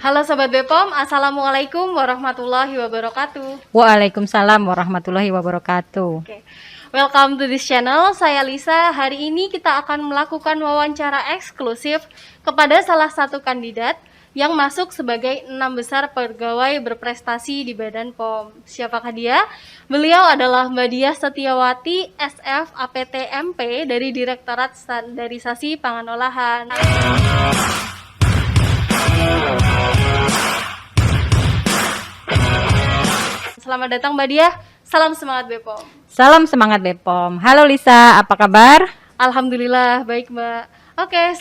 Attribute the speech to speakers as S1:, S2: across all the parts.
S1: Halo Sobat Bepom, Assalamualaikum warahmatullahi wabarakatuh.
S2: Waalaikumsalam warahmatullahi wabarakatuh.
S1: Oke, welcome to this channel. Saya Lisa. Hari ini kita akan melakukan wawancara eksklusif kepada salah satu kandidat yang masuk sebagai 6 besar pegawai berprestasi di Badan POM. Siapakah dia? Beliau adalah Mbak Diah Setiawati, SF APTMP dari Direktorat Standarisasi Pangan Olahan. Selamat datang Mbak Diah, salam semangat Bepom.
S2: Salam semangat Bepom. Halo Lisa, apa kabar?
S1: Alhamdulillah, baik Mbak. Oke,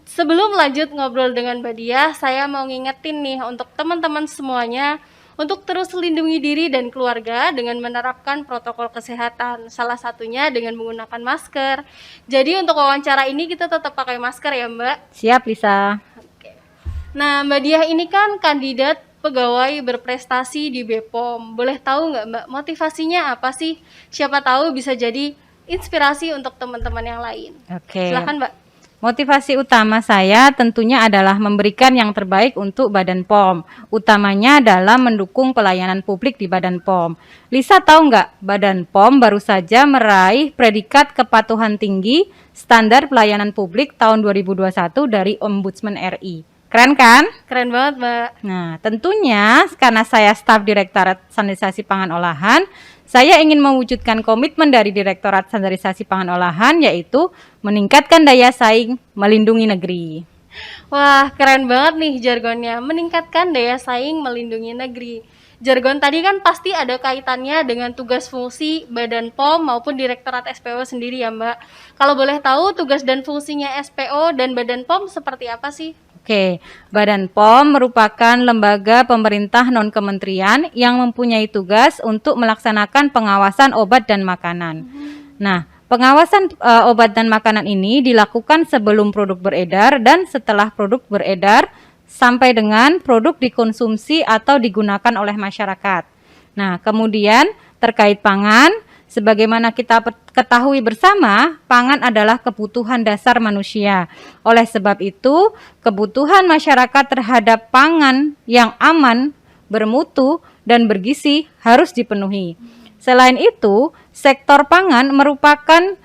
S1: sebelum lanjut ngobrol dengan Mbak Diah, saya mau ngingetin nih untuk teman-teman semuanya untuk terus lindungi diri dan keluarga dengan menerapkan protokol kesehatan. Salah satunya dengan menggunakan masker. Jadi untuk wawancara ini kita tetap pakai masker ya Mbak?
S2: Siap Lisa.
S1: Oke. Nah Mbak Diah ini kan kandidat pegawai berprestasi di Bepom. Boleh tahu nggak Mbak, motivasinya apa sih? Siapa tahu bisa jadi inspirasi untuk teman-teman yang lain.
S2: Oke.
S1: Silakan Mbak.
S2: Motivasi utama saya tentunya adalah memberikan yang terbaik untuk Badan POM. Utamanya dalam mendukung pelayanan publik di Badan POM. Lisa tahu nggak, Badan POM baru saja meraih predikat kepatuhan tinggi standar pelayanan publik tahun 2021 dari Ombudsman RI. Keren kan?
S1: Keren banget Mbak.
S2: Nah, tentunya karena saya staf Direktorat Standarisasi Pangan Olahan, saya ingin mewujudkan komitmen dari Direktorat Standarisasi Pangan Olahan, yaitu meningkatkan daya saing, melindungi negeri.
S1: Wah, keren banget nih jargonnya, meningkatkan daya saing, melindungi negeri. Jargon tadi kan pasti ada kaitannya dengan tugas fungsi Badan POM maupun Direktorat SPO sendiri ya Mbak. Kalau boleh tahu tugas dan fungsinya SPO dan Badan POM seperti apa sih?
S2: Oke, Badan POM merupakan lembaga pemerintah non-kementerian yang mempunyai tugas untuk melaksanakan pengawasan obat dan makanan. Nah, pengawasan obat dan makanan ini dilakukan sebelum produk beredar dan setelah produk beredar sampai dengan produk dikonsumsi atau digunakan oleh masyarakat. Nah, kemudian terkait pangan, sebagaimana kita ketahui bersama, pangan adalah kebutuhan dasar manusia. Oleh sebab itu, kebutuhan masyarakat terhadap pangan yang aman, bermutu, dan bergizi harus dipenuhi. Selain itu, sektor pangan merupakan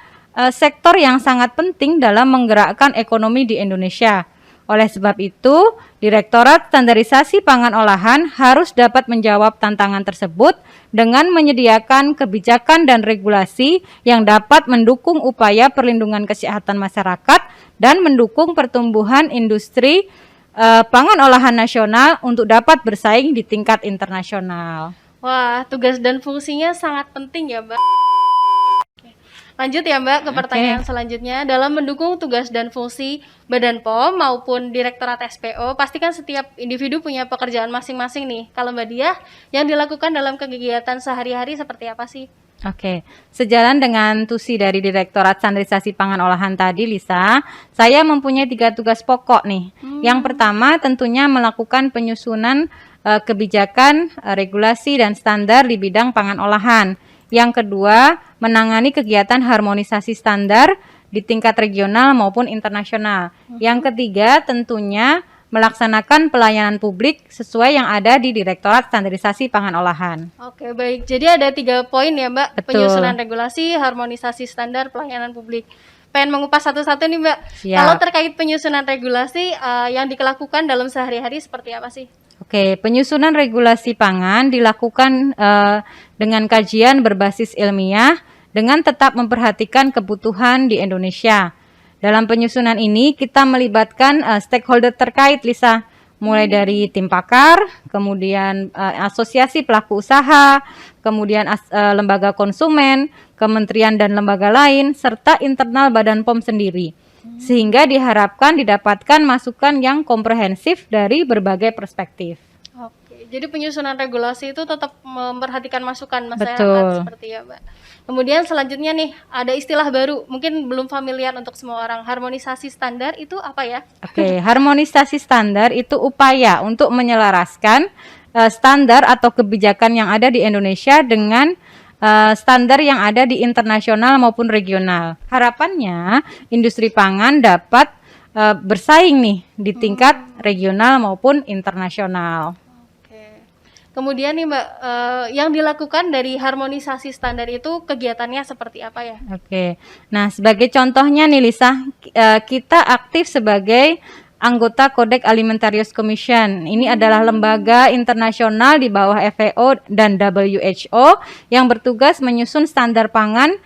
S2: sektor yang sangat penting dalam menggerakkan ekonomi di Indonesia. Oleh sebab itu, Direktorat Standarisasi Pangan Olahan harus dapat menjawab tantangan tersebut dengan menyediakan kebijakan dan regulasi yang dapat mendukung upaya perlindungan kesehatan masyarakat dan mendukung pertumbuhan industri pangan olahan nasional untuk dapat bersaing di tingkat internasional.
S1: Wah, tugas dan fungsinya sangat penting ya Mbak. Lanjut ya Mbak ke pertanyaan selanjutnya. Dalam mendukung tugas dan fungsi Badan POM maupun Direktorat SPO, pastikan setiap individu punya pekerjaan masing-masing nih. Kalau Mbak Diah, yang dilakukan dalam kegiatan sehari-hari seperti apa sih?
S2: Oke, sejalan dengan tusi dari Direktorat Standarisasi Pangan Olahan tadi, Lisa, saya mempunyai 3 tugas pokok nih. Yang pertama tentunya melakukan penyusunan kebijakan, regulasi, dan standar di bidang pangan olahan. Yang kedua, menangani kegiatan harmonisasi standar di tingkat regional maupun internasional. Yang ketiga, tentunya melaksanakan pelayanan publik sesuai yang ada di Direktorat Standarisasi Pangan Olahan.
S1: Oke, baik. Jadi ada 3 poin ya Mbak,
S2: Betul.
S1: penyusunan regulasi, harmonisasi standar, pelayanan publik. Pengen mengupas satu-satu nih Mbak.
S2: Siap.
S1: Kalau terkait penyusunan regulasi yang dilakukan dalam sehari-hari seperti apa sih?
S2: Oke, penyusunan regulasi pangan dilakukan dengan kajian berbasis ilmiah dengan tetap memperhatikan kebutuhan di Indonesia. Dalam penyusunan ini kita melibatkan stakeholder terkait, Lisa, mulai dari tim pakar, kemudian asosiasi pelaku usaha, kemudian lembaga konsumen, kementerian dan lembaga lain, serta internal Badan POM sendiri. Sehingga diharapkan didapatkan masukan yang komprehensif dari berbagai perspektif.
S1: Oke, jadi penyusunan regulasi itu tetap memperhatikan masukan masyarakat.
S2: Betul.
S1: Seperti ya Mbak. Kemudian selanjutnya nih, ada istilah baru, mungkin belum familiar untuk semua orang. Harmonisasi standar itu apa ya?
S2: Oke, harmonisasi standar itu upaya untuk menyelaraskan standar atau kebijakan yang ada di Indonesia dengan standar yang ada di internasional maupun regional. Harapannya industri pangan dapat bersaing nih di tingkat regional maupun internasional.
S1: Oke. Kemudian nih Mbak, yang dilakukan dari harmonisasi standar itu kegiatannya seperti apa ya?
S2: Oke. Nah, sebagai contohnya nih Lisa, kita aktif sebagai anggota Codex Alimentarius Commission. Ini adalah lembaga internasional di bawah FAO dan WHO yang bertugas menyusun standar pangan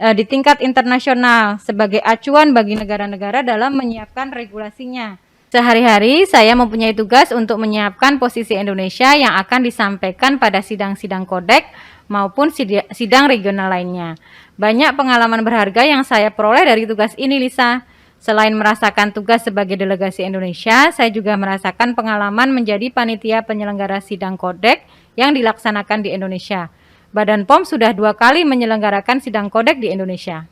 S2: di tingkat internasional sebagai acuan bagi negara-negara dalam menyiapkan regulasinya. Sehari-hari saya mempunyai tugas untuk menyiapkan posisi Indonesia yang akan disampaikan pada sidang-sidang Codex maupun sidang regional lainnya. Banyak pengalaman berharga yang saya peroleh dari tugas ini, Lisa. Selain merasakan tugas sebagai delegasi Indonesia, saya juga merasakan pengalaman menjadi panitia penyelenggara sidang Codex yang dilaksanakan di Indonesia. Badan POM sudah 2 kali menyelenggarakan sidang Codex di Indonesia.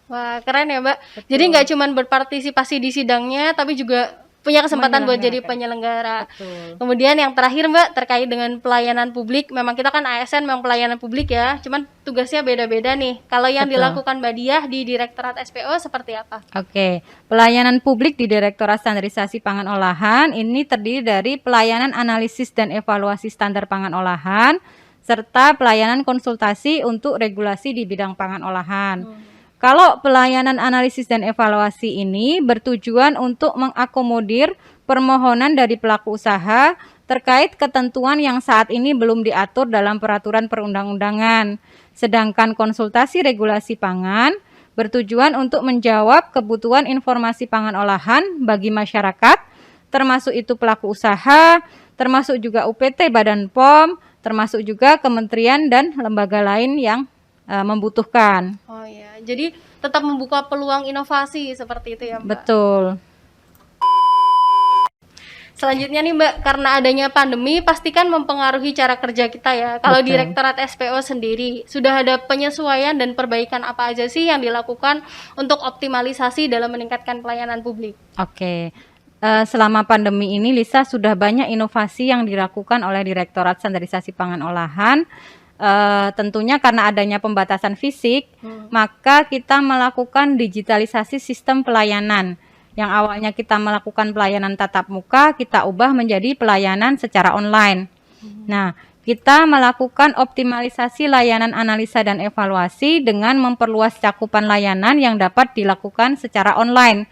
S1: Wah, keren ya Mbak. Jadi nggak cuma berpartisipasi di sidangnya, tapi juga punya kesempatan buat jadi penyelenggara.
S2: Betul.
S1: Kemudian yang terakhir Mbak, terkait dengan pelayanan publik. Memang kita kan ASN memang pelayanan publik ya, cuman tugasnya beda-beda nih. Kalau yang
S2: Betul.
S1: dilakukan Mbak Diah di Direktorat SPO seperti apa?
S2: Oke, pelayanan publik di Direktorat Standarisasi Pangan Olahan ini terdiri dari pelayanan analisis dan evaluasi standar pangan olahan, serta pelayanan konsultasi untuk regulasi di bidang pangan olahan. Kalau pelayanan analisis dan evaluasi ini bertujuan untuk mengakomodir permohonan dari pelaku usaha terkait ketentuan yang saat ini belum diatur dalam peraturan perundang-undangan. Sedangkan konsultasi regulasi pangan bertujuan untuk menjawab kebutuhan informasi pangan olahan bagi masyarakat, termasuk itu pelaku usaha, termasuk juga UPT Badan POM, termasuk juga kementerian dan lembaga lain yang membutuhkan.
S1: Oh ya, jadi tetap membuka peluang inovasi seperti itu ya Mbak?
S2: Betul.
S1: Selanjutnya nih Mbak, karena adanya pandemi pastikan mempengaruhi cara kerja kita ya. Kalau
S2: Betul.
S1: Direktorat SPO sendiri, sudah ada penyesuaian dan perbaikan apa aja sih yang dilakukan untuk optimalisasi dalam meningkatkan pelayanan publik?
S2: Oke. Selama pandemi ini Lisa sudah banyak inovasi yang dilakukan oleh Direktorat Standarisasi Pangan Olahan. Tentunya karena adanya pembatasan fisik, maka kita melakukan digitalisasi sistem pelayanan. Yang awalnya kita melakukan pelayanan tatap muka, kita ubah menjadi pelayanan secara online. Nah, kita melakukan optimalisasi layanan analisa dan evaluasi dengan memperluas cakupan layanan yang dapat dilakukan secara online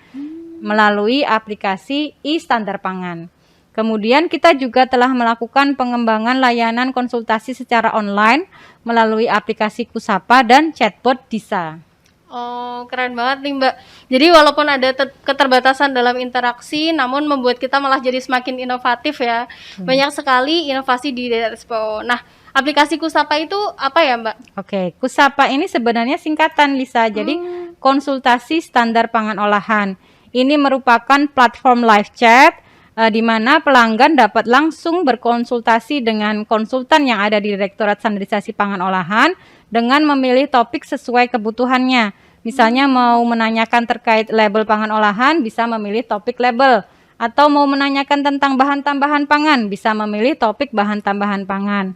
S2: melalui aplikasi e-standar pangan. Kemudian kita juga telah melakukan pengembangan layanan konsultasi secara online melalui aplikasi Kusapa dan chatbot Disa.
S1: Oh, keren banget nih Mbak. Jadi walaupun ada keterbatasan dalam interaksi, namun membuat kita malah jadi semakin inovatif ya. Banyak sekali inovasi di SPO. Nah, aplikasi Kusapa itu apa ya Mbak?
S2: Oke, Kusapa ini sebenarnya singkatan Lisa. Jadi konsultasi standar pangan olahan. Ini merupakan platform live chat di mana pelanggan dapat langsung berkonsultasi dengan konsultan yang ada di Direktorat Standarisasi Pangan Olahan dengan memilih topik sesuai kebutuhannya. Misalnya mau menanyakan terkait label pangan olahan, bisa memilih topik label. Atau mau menanyakan tentang bahan tambahan pangan, bisa memilih topik bahan tambahan pangan.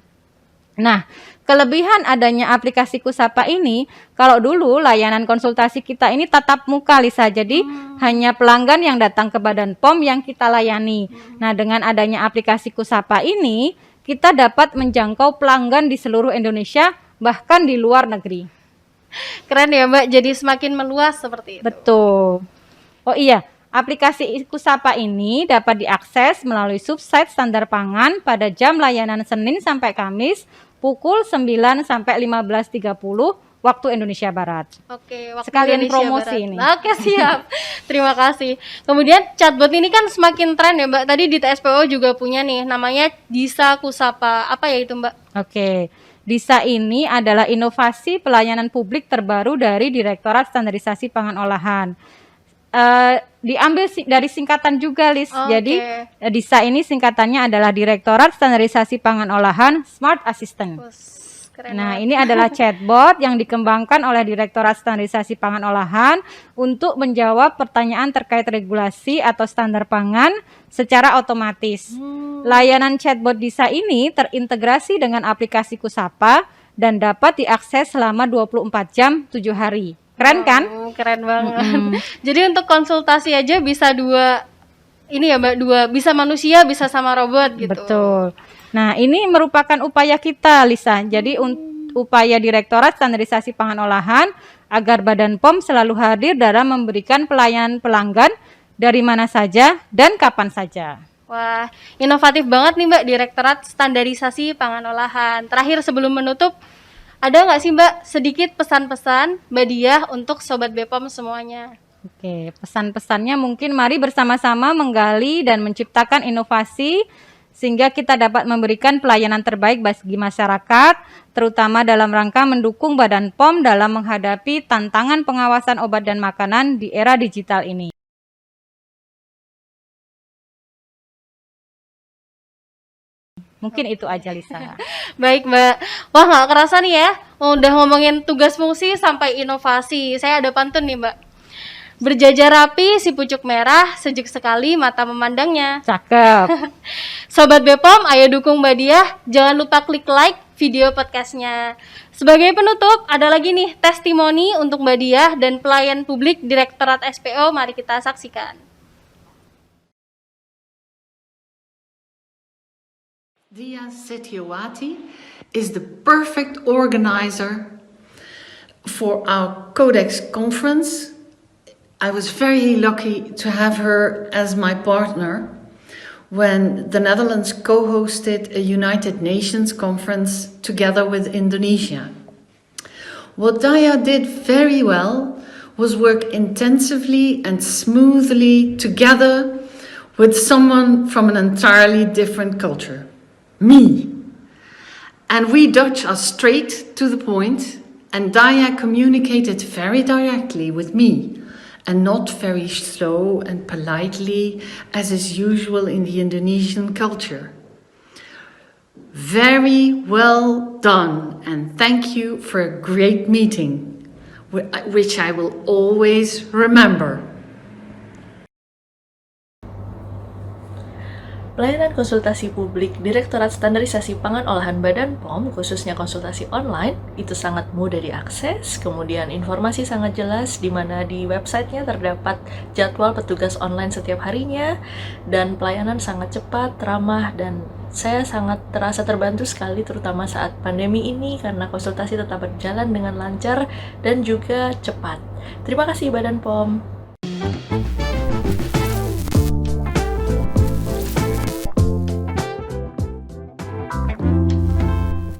S2: Nah, kelebihan adanya aplikasi Kusapa ini, kalau dulu layanan konsultasi kita ini tatap muka Lisa, jadi hanya pelanggan yang datang ke Badan POM yang kita layani. Nah, dengan adanya aplikasi Kusapa ini, kita dapat menjangkau pelanggan di seluruh Indonesia, bahkan di luar negeri.
S1: Keren ya Mbak, jadi semakin meluas seperti itu.
S2: Betul. Oh iya, aplikasi Kusapa ini dapat diakses melalui subsite standar pangan pada jam layanan Senin sampai Kamis pukul 9 sampai 15.30 waktu Indonesia Barat.
S1: Oke, waktu
S2: Sekalian
S1: Indonesia
S2: promosi
S1: Barat.
S2: ini.
S1: Oke, siap. Terima kasih. Kemudian chatbot ini kan semakin tren ya Mbak. Tadi di TSPO juga punya nih, namanya Disa Kusapa. Apa ya itu Mbak?
S2: Oke. Disa ini adalah inovasi pelayanan publik terbaru dari Direktorat Standarisasi Pangan Olahan. Diambil dari singkatan juga, Lis.
S1: Oh,
S2: Jadi
S1: oke.
S2: Disa ini singkatannya adalah Direktorat Standarisasi Pangan Olahan Smart Assistant.
S1: Keren
S2: Nah,
S1: banget.
S2: ini adalah chatbot yang dikembangkan oleh Direktorat Standarisasi Pangan Olahan untuk menjawab pertanyaan terkait regulasi atau standar pangan secara otomatis. Layanan chatbot Disa ini terintegrasi dengan aplikasi Kusapa dan dapat diakses selama 24 jam 7 hari. Keren kan?
S1: Keren banget. Jadi untuk konsultasi aja bisa ini ya Mbak, bisa manusia, bisa sama robot gitu.
S2: Betul. Nah, ini merupakan upaya kita, Lisa. Jadi upaya Direktorat Standarisasi Pangan Olahan agar Badan POM selalu hadir dalam memberikan pelayanan pelanggan dari mana saja dan kapan saja.
S1: Wah, inovatif banget nih Mbak, Direktorat Standarisasi Pangan Olahan. Terakhir sebelum menutup, ada nggak sih Mbak sedikit pesan-pesan Mbak Diah untuk Sobat BPOM semuanya?
S2: Oke, pesan-pesannya mungkin mari bersama-sama menggali dan menciptakan inovasi sehingga kita dapat memberikan pelayanan terbaik bagi masyarakat, terutama dalam rangka mendukung Badan POM dalam menghadapi tantangan pengawasan obat dan makanan di era digital ini. Mungkin itu aja, Lisa.
S1: Baik Mbak, wah nggak kerasa nih ya, udah ngomongin tugas fungsi sampai inovasi. Saya ada pantun nih Mbak. Berjajar rapi si pucuk merah, sejuk sekali mata memandangnya.
S2: Cakep.
S1: Sobat BPOM, ayo dukung Mbak Diah. Jangan lupa klik like video podcastnya. Sebagai penutup, ada lagi nih testimoni untuk Mbak Diah dan pelayan publik Direktorat SPO. Mari kita saksikan.
S3: Dia Setiawati is the perfect organizer for our Codex conference. I was very lucky to have her as my partner when the Netherlands co-hosted a United Nations conference together with Indonesia. What Daya did very well was work intensively and smoothly together with someone from an entirely different culture, me. And we Dutch are straight to the point, and Daya communicated very directly with me and not very slow and politely as is usual in the Indonesian culture. Very well done, and thank you for a great meeting, which I will always remember.
S4: Pelayanan konsultasi publik Direktorat Standarisasi Pangan Olahan Badan POM, khususnya konsultasi online, itu sangat mudah diakses, kemudian informasi sangat jelas di mana di websitenya terdapat jadwal petugas online setiap harinya, dan pelayanan sangat cepat, ramah, dan saya sangat terasa terbantu sekali terutama saat pandemi ini karena konsultasi tetap berjalan dengan lancar dan juga cepat. Terima kasih Badan POM.